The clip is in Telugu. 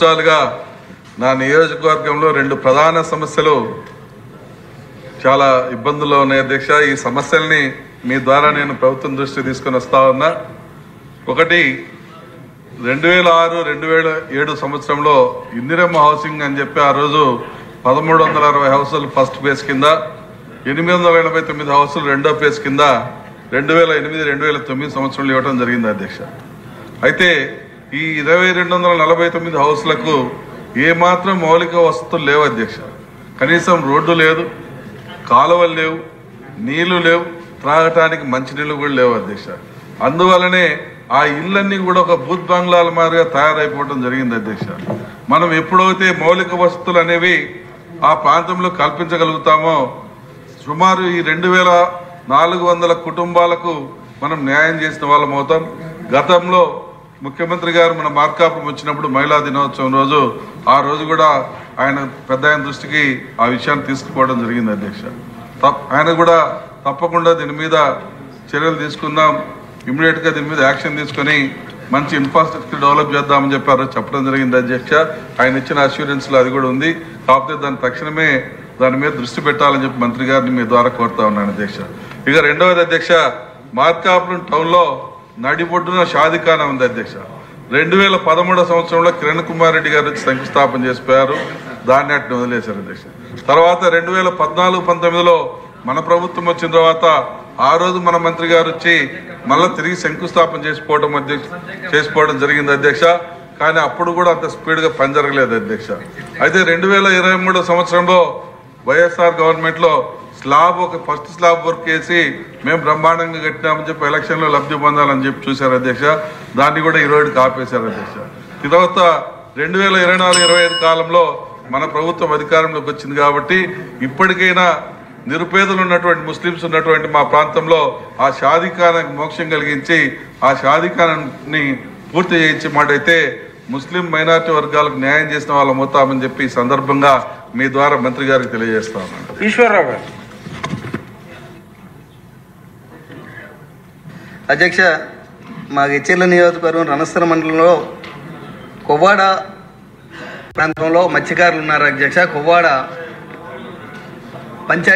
సంవత్సరాలుగా నా నియోజకవర్గంలో 2 ప్రధాన సమస్యలు చాలా ఇబ్బందుల్లో ఉన్నాయి అధ్యక్ష. ఈ సమస్యల్ని మీ ద్వారా నేను ప్రభుత్వం దృష్టికి తీసుకొని వస్తా ఉన్నా. ఒకటి 2006-2007 సంవత్సరంలో ఇందిరమ్మ హౌసింగ్ అని చెప్పి ఆ రోజు 1360 హౌసులు ఫస్ట్ ఫేజ్ కింద, 889 హౌసులు రెండో ఫేజ్ కింద 2008-2009 సంవత్సరంలో ఇవ్వడం జరిగింది అధ్యక్ష. అయితే ఈ 2249 హౌసులకు ఏమాత్రం మౌలిక వసతులు లేవు అధ్యక్ష. కనీసం రోడ్డు లేదు, కాలువలు లేవు, నీళ్లు లేవు, త్రాగటానికి మంచినీళ్ళు కూడా లేవు అధ్యక్ష. అందువల్లనే ఆ ఇళ్ళన్నీ కూడా ఒక బూత్ బంగ్లాల మాదిరిగా తయారైపోవడం జరిగింది అధ్యక్ష. మనం ఎప్పుడైతే మౌలిక వసతులు అనేవి ఆ ప్రాంతంలో కల్పించగలుగుతామో సుమారు ఈ 2400 కుటుంబాలకు మనం న్యాయం చేసిన వాళ్ళం అవుతాం. గతంలో ముఖ్యమంత్రి గారు మన మార్కాపురం వచ్చినప్పుడు మహిళా దినోత్సవం రోజు ఆ రోజు కూడా ఆయన పెద్ద దృష్టికి ఆ విషయాన్ని తీసుకుపోవడం జరిగింది అధ్యక్ష. ఆయన కూడా తప్పకుండా దీని మీద చర్యలు తీసుకుందాం, ఇమ్మీడియట్ గా దీని మీద యాక్షన్ తీసుకొని మంచి ఇన్ఫ్రాస్ట్రక్చర్ డెవలప్ చేద్దామని చెప్పారు, చెప్పడం జరిగింది అధ్యక్ష. ఆయన ఇచ్చిన అష్యూరెన్స్ లో అది కూడా ఉంది. కాకపోతే దాని తక్షణమే దాని మీద దృష్టి పెట్టాలని చెప్పి మంత్రి గారిని మీ ద్వారా కోరుతా ఉన్నాను అధ్యక్ష. ఇక రెండవది అధ్యక్ష, మార్కాపురం టౌన్ లో నడిబొడ్డున షాదిఖానా ఉంది అధ్యక్ష. 2013 సంవత్సరంలో కిరణ్ కుమార్ రెడ్డి గారు వచ్చి శంకుస్థాపన చేసిపోయారు, దాన్ని అట్ని వదిలేశారు అధ్యక్ష. తర్వాత 2014-19లో మన ప్రభుత్వం వచ్చిన తర్వాత ఆ రోజు మన మంత్రి గారు వచ్చి మళ్ళీ తిరిగి శంకుస్థాపన చేసుకోవడం జరిగింది అధ్యక్ష. కానీ అప్పుడు కూడా అంత స్పీడ్ గా పని జరగలేదు అధ్యక్ష. అయితే 2023 సంవత్సరంలో వైఎస్ఆర్ గవర్నమెంట్ లో ఫస్ట్ స్లాబ్ వర్క్ చేసి మేము బ్రహ్మాండంగా కట్టినామని చెప్పి ఎలక్షన్ లో లబ్ధి పొందాలని చెప్పి చూశారు అధ్యక్ష. దాన్ని కూడా ఈ రోజు ఆపేశారు అధ్యక్ష. తర్వాత 2024-25 కాలంలో మన ప్రభుత్వం అధికారంలోకి వచ్చింది కాబట్టి ఇప్పటికైనా నిరుపేదలు ఉన్నటువంటి ముస్లింస్ ఉన్నటువంటి మా ప్రాంతంలో ఆ షాదిఖానాకి మోక్షం కలిగించి ఆ షాదిఖానాన్ని పూర్తి చేయించే మాట అయితే ముస్లిం మైనారిటీ వర్గాలకు న్యాయం చేసిన వాళ్ళం అవుతామని చెప్పి ఈ సందర్భంగా మీ ద్వారా మంత్రి గారికి తెలియజేస్తా ఉన్నాను. ఈశ్వరరావు గారు. అధ్యక్ష, మా గెచ్చెర్ల నియోజకవర్గం రణస్థల మండలంలో కొవ్వాడ ప్రాంతంలో మత్స్యకారులు ఉన్నారు అధ్యక్ష. కొవ్వాడ పంచాయతీ